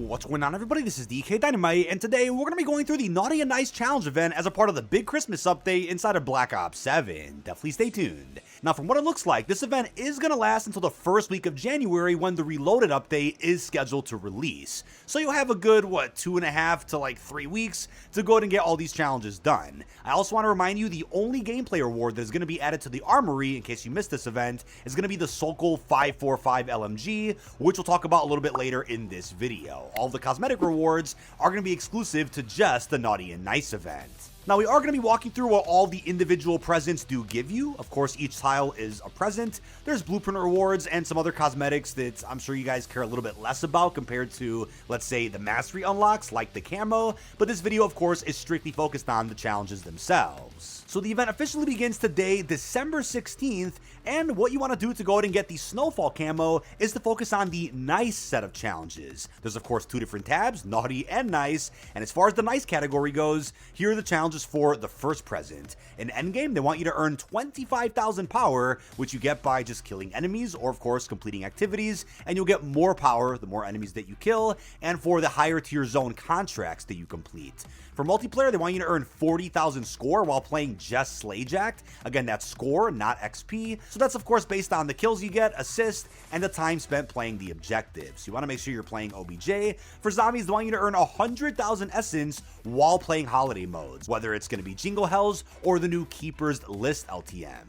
What's going on, everybody? This is dkdynamite, and today we're going to be going through the Naughty and Nice challenge event as a part of the big Christmas update inside of Black Ops 7. Definitely stay tuned. Now, from what it looks like, this event is going to last until the first week of January when the Reloaded update is scheduled to release. So you'll have a good, 2.5 to 3 weeks to go ahead and get all these challenges done. I also want to remind you the only gameplay reward that is going to be added to the armory, in case you missed this event, is going to be the Snowfall 545 LMG, which we'll talk about a little bit later in this video. All the cosmetic rewards are going to be exclusive to just the Naughty and Nice event. Now, we are going to be walking through what all the individual presents do give you. Of course, each tile is a present. There's blueprint rewards and some other cosmetics that I'm sure you guys care a little bit less about compared to, let's say, the mastery unlocks like the camo. But this video, of course, is strictly focused on the challenges themselves. So the event officially begins today, December 16th, and what you want to do to go ahead and get the Snowfall Camo is to focus on the Nice set of challenges. There's, of course, two different tabs, Naughty and Nice, and as far as the Nice category goes, here are the challenges for the first present. In Endgame, they want you to earn 25,000 power, which you get by just killing enemies or, of course, completing activities, and you'll get more power the more enemies that you kill, and for the higher tier zone contracts that you complete. For multiplayer, they want you to earn 40,000 score while playing just Slayjacked. Again, that's score, not XP. So that's, of course, based on the kills you get, assists, and the time spent playing the objectives. You want to make sure you're playing OBJ. For zombies, they want you to earn 100,000 essence while playing holiday modes, whether it's going to be Jingle Hells or the new Keeper's List LTM.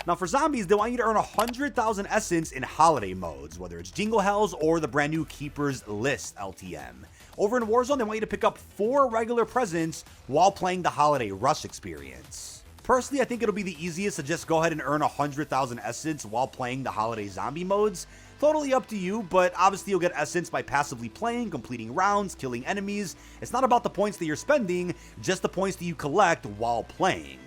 Now, for zombies, they want you to earn 100,000 essence in holiday modes, whether it's Jingle Hells or the brand new Keeper's List LTM. Over in Warzone, they want you to pick up 4 regular presents while playing the Holiday Rush experience. Personally, I think it'll be the easiest to just go ahead and earn 100,000 essence while playing the Holiday Zombie modes. Totally up to you, but obviously you'll get essence by passively playing, completing rounds, killing enemies. It's not about the points that you're spending, just the points that you collect while playing.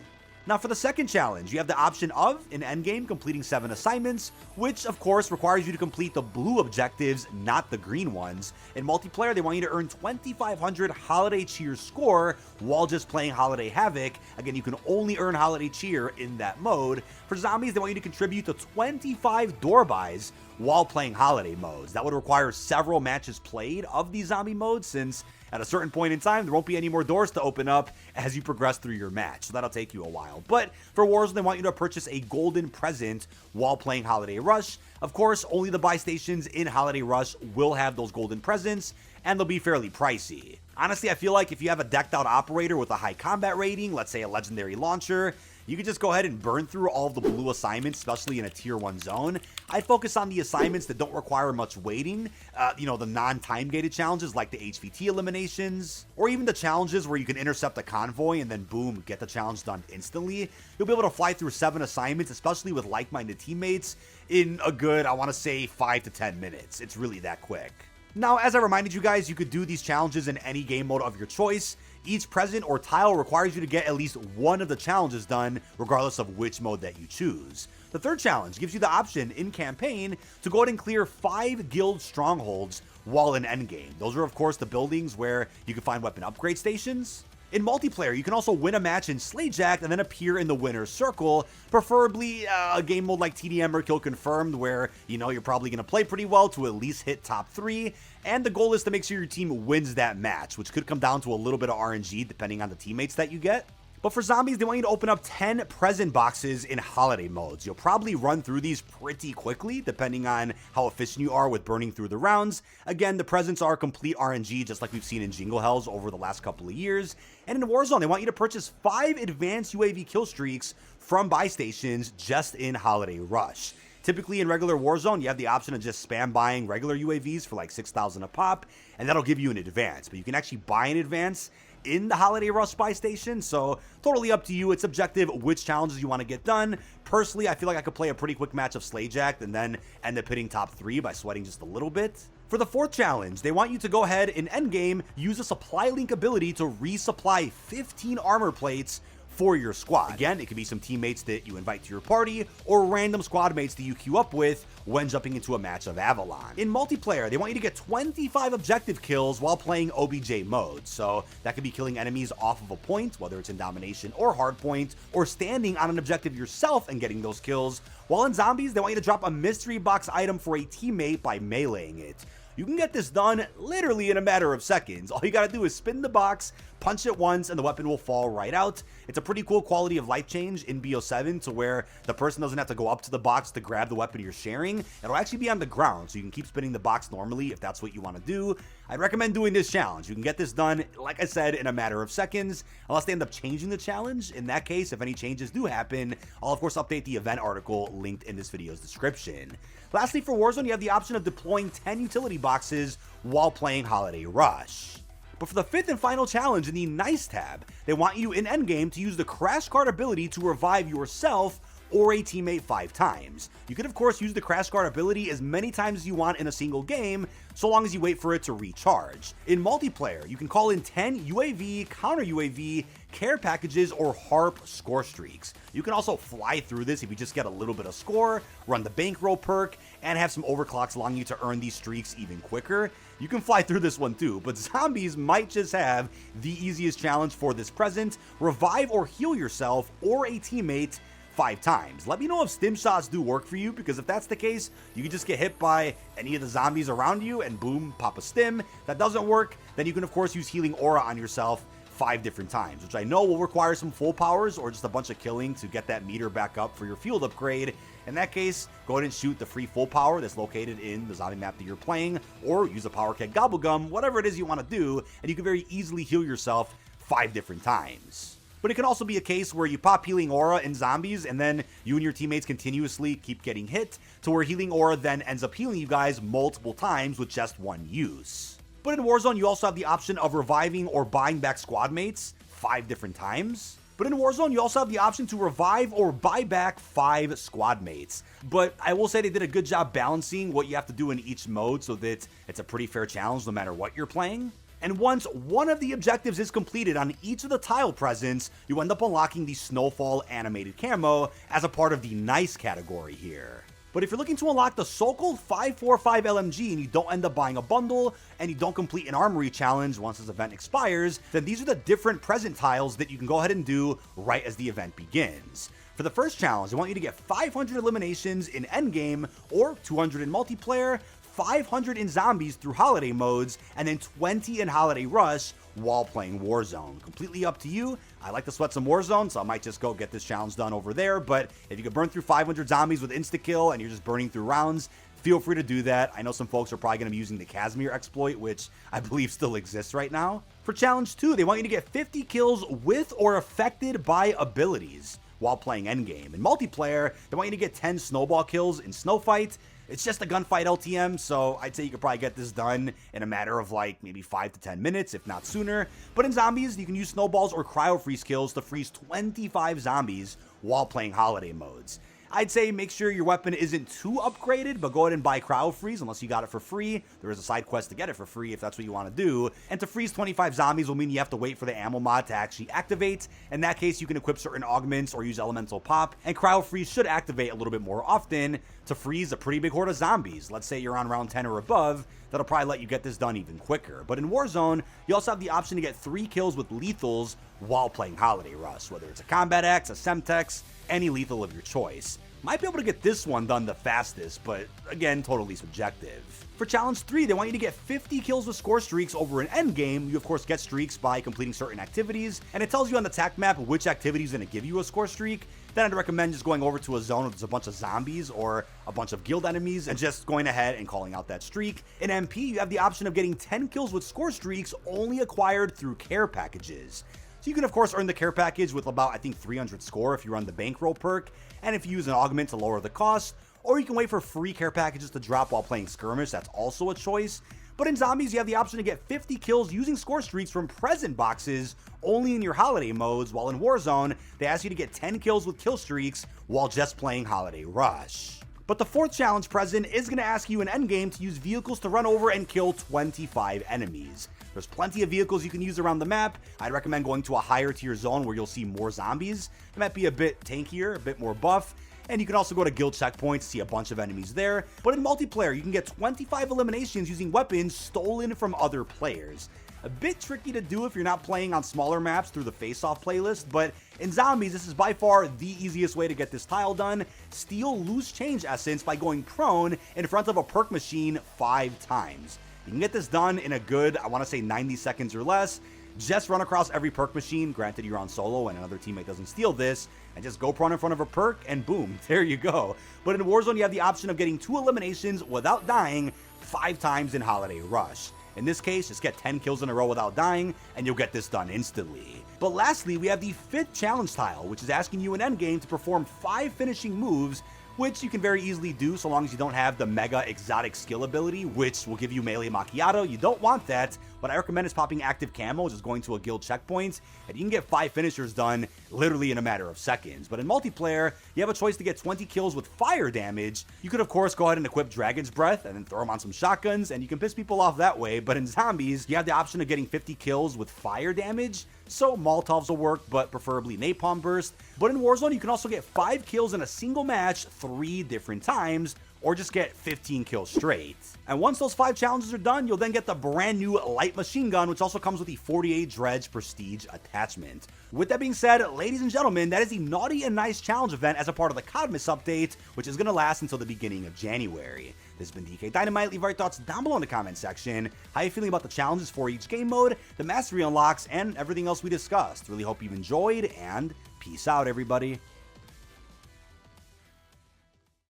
Now, for the second challenge, you have the option of, in Endgame, completing 7 assignments, which, of course, requires you to complete the blue objectives, not the green ones. In multiplayer, they want you to earn 2,500 Holiday Cheer score while just playing Holiday Havoc. Again, you can only earn Holiday Cheer in that mode. For zombies, they want you to contribute to 25 door buys while playing holiday modes. That would require several matches played of these zombie modes, since at a certain point in time, there won't be any more doors to open up as you progress through your match, so that'll take you a while. But for Warzone, they want you to purchase a golden present while playing Holiday Rush. Of course, only the buy stations in Holiday Rush will have those golden presents, and they'll be fairly pricey. Honestly, I feel like if you have a decked out operator with a high combat rating, let's say a legendary launcher, you can just go ahead and burn through all of the blue assignments, especially in a tier 1 zone. I'd focus on the assignments that don't require much waiting, the non-time gated challenges like the HVT eliminations, or even the challenges where you can intercept a convoy and then boom, get the challenge done instantly. You'll be able to fly through 7 assignments, especially with like-minded teammates, in a good, I want to say, 5 to 10 minutes. It's really that quick. Now, as I reminded you guys, you could do these challenges in any game mode of your choice. Each present or tile requires you to get at least one of the challenges done, regardless of which mode that you choose. The third challenge gives you the option in campaign to go ahead and clear 5 guild strongholds while in endgame. Those are, of course, the buildings where you can find weapon upgrade stations. In multiplayer, you can also win a match in Slayjacked and then appear in the winner's circle, preferably a game mode like TDM or Kill Confirmed, where you're probably going to play pretty well to at least hit top 3, and the goal is to make sure your team wins that match, which could come down to a little bit of RNG depending on the teammates that you get. But for zombies, they want you to open up 10 present boxes in holiday modes. You'll probably run through these pretty quickly, depending on how efficient you are with burning through the rounds. Again, the presents are complete RNG, just like we've seen in Jingle Hells over the last couple of years. And in Warzone, they want you to purchase 5 advanced UAV kill streaks from buy stations just in Holiday Rush. Typically in regular Warzone, you have the option of just spam buying regular UAVs for like 6,000 a pop, and that'll give you an advance. But you can actually buy an advance in the Holiday Rush buy station, so totally up to you. It's subjective which challenges you want to get done. Personally, I feel like I could play a pretty quick match of Slayjacked and then end up hitting top 3 by sweating just a little bit. For the fourth challenge, they want you to go ahead in endgame, use a supply link ability to resupply 15 armor plates for your squad. Again, it could be some teammates that you invite to your party or random squad mates that you queue up with when jumping into a match of Avalon. In multiplayer, they want you to get 25 objective kills while playing OBJ mode. So that could be killing enemies off of a point, whether it's in domination or hardpoint, or standing on an objective yourself and getting those kills. While in zombies, they want you to drop a mystery box item for a teammate by meleeing it. you can get this done literally in a matter of seconds. All you gotta do is spin the box, punch it once, and the weapon will fall right out. It's a pretty cool quality of life change in BO7 to where the person doesn't have to go up to the box to grab the weapon you're sharing. It'll actually be on the ground, so you can keep spinning the box normally if that's what you want to do. I'd recommend doing this challenge. You can get this done, like I said, in a matter of seconds, unless they end up changing the challenge. In that case, if any changes do happen, I'll of course update the event article linked in this video's description. Lastly, for Warzone, you have the option of deploying 10 utility boxes while playing Holiday Rush. But for the fifth and final challenge in the Nice tab, they want you in endgame to use the Crash Card ability to revive yourself or a teammate 5 times. You can of course use the Crash Card ability as many times as you want in a single game, so long as you wait for it to recharge. In multiplayer, you can call in 10 UAV, counter UAV, care packages, or HARP score streaks. You can also fly through this if you just get a little bit of score, run the bankroll perk, and have some overclocks allowing you to earn these streaks even quicker. You can fly through this one too, but zombies might just have the easiest challenge for this present: revive or heal yourself or a teammate 5 times. Let me know if stim shots do work for you, because if that's the case, you can just get hit by any of the zombies around you and boom, pop a stim. If that doesn't work, then you can of course use healing aura on yourself 5 different times, which I know will require some full powers or just a bunch of killing to get that meter back up for your field upgrade. In that case, go ahead and shoot the free full power that's located in the zombie map that you're playing, or use a power keg gobblegum, whatever it is you want to do, and you can very easily heal yourself 5 different times. But it can also be a case where you pop healing aura in zombies and then you and your teammates continuously keep getting hit, to where healing aura then ends up healing you guys multiple times with just one use. But in Warzone, you also have the option of reviving or buying back squad mates 5 different times. But in Warzone, you also have the option to revive or buy back 5 squad mates. But I will say they did a good job balancing what you have to do in each mode so that it's a pretty fair challenge no matter what you're playing. And once one of the objectives is completed on each of the tile presents, you end up unlocking the Snowfall animated camo as a part of the nice category here. But if you're looking to unlock the Sokol 545 LMG and you don't end up buying a bundle, and you don't complete an armory challenge once this event expires, then these are the different present tiles that you can go ahead and do right as the event begins. For the first challenge, I want you to get 500 eliminations in endgame, or 200 in multiplayer, 500 in zombies through holiday modes, and then 20 in Holiday Rush while playing Warzone. Completely up to you. I like to sweat some Warzone, so I might just go get this challenge done over there, but if you could burn through 500 zombies with insta-kill and you're just burning through rounds, feel free to do that. I know some folks are probably going to be using the Casimir exploit, which I believe still exists right now. For challenge 2, they want you to get 50 kills with or affected by abilities while playing endgame. In multiplayer, they want you to get 10 snowball kills in Snowfight. It's just a gunfight LTM, so I'd say you could probably get this done in a matter of like maybe 5 to 10 minutes, if not sooner. But in zombies, you can use snowballs or cryo freeze kills to freeze 25 zombies while playing holiday modes. I'd say make sure your weapon isn't too upgraded, but go ahead and buy cryo freeze unless you got it for free. There is a side quest to get it for free if that's what you want to do. And to freeze 25 zombies will mean you have to wait for the ammo mod to actually activate. In that case, you can equip certain augments or use elemental pop, and cryo freeze should activate a little bit more often to freeze a pretty big horde of zombies. Let's say you're on round 10 or above, that'll probably let you get this done even quicker. But in Warzone, you also have the option to get 3 kills with lethals while playing Holiday Rush, whether it's a Combat Axe, a Semtex, any lethal of your choice. Might be able to get this one done the fastest, but again, totally subjective. For challenge 3, they want you to get 50 kills with score streaks over an endgame. You of course get streaks by completing certain activities, and it tells you on the tac map which activity is going to give you a score streak. Then I'd recommend just going over to a zone where there's a bunch of zombies or a bunch of guild enemies and just going ahead and calling out that streak. In MP, you have the option of getting 10 kills with score streaks only acquired through care packages. So you can of course earn the care package with about, I think, 300 score if you run the bankroll perk, and if you use an augment to lower the cost, or you can wait for free care packages to drop while playing skirmish. That's also a choice. But in zombies, you have the option to get 50 kills using score streaks from present boxes only in your holiday modes, while in Warzone, they ask you to get 10 kills with kill streaks while just playing Holiday Rush. But the fourth challenge present is going to ask you in endgame to use vehicles to run over and kill 25 enemies. There's plenty of vehicles you can use around the map. I'd recommend going to a higher tier zone where you'll see more zombies. It might be a bit tankier, a bit more buff, and you can also go to guild checkpoints to see a bunch of enemies there. But in multiplayer, you can get 25 eliminations using weapons stolen from other players. A bit tricky to do if you're not playing on smaller maps through the face-off playlist, but in Zombies, this is by far the easiest way to get this tile done. Steal Loose Change Essence by going prone in front of a perk machine 5 times. You can get this done in a good, I want to say 90 seconds or less. Just run across every perk machine, granted you're on solo and another teammate doesn't steal this, and just go prone in front of a perk, and boom, there you go. But in Warzone, you have the option of getting 2 eliminations without dying 5 times in Holiday Rush. In this case, just get 10 kills in a row without dying, and you'll get this done instantly. But lastly, we have the 5th challenge tile, which is asking you in endgame to perform 5 finishing moves, which you can very easily do so long as you don't have the mega exotic skill ability, which will give you melee macchiato. You don't want that. What I recommend is popping active camo, just going to a guild checkpoint, and you can get 5 finishers done literally in a matter of seconds. But in multiplayer, you have a choice to get 20 kills with fire damage. You could of course go ahead and equip Dragon's Breath and then throw them on some shotguns, and you can piss people off that way. But in Zombies, you have the option of getting 50 kills with fire damage, so Molotovs will work, but preferably Napalm Burst. But in Warzone, you can also get 5 kills in a single match 3 different times, or just get 15 kills straight. And once those 5 challenges are done, you'll then get the brand new light machine gun, which also comes with the 48 Dredge Prestige attachment. With that being said, ladies and gentlemen, that is the Naughty and Nice challenge event as a part of the Codmas update, which is going to last until the beginning of January. This has been dkdynamite. Leave your thoughts down below in the comment section. How are you feeling about the challenges for each game mode, the mastery unlocks, and everything else we discussed? Really hope you've enjoyed, and peace out, everybody.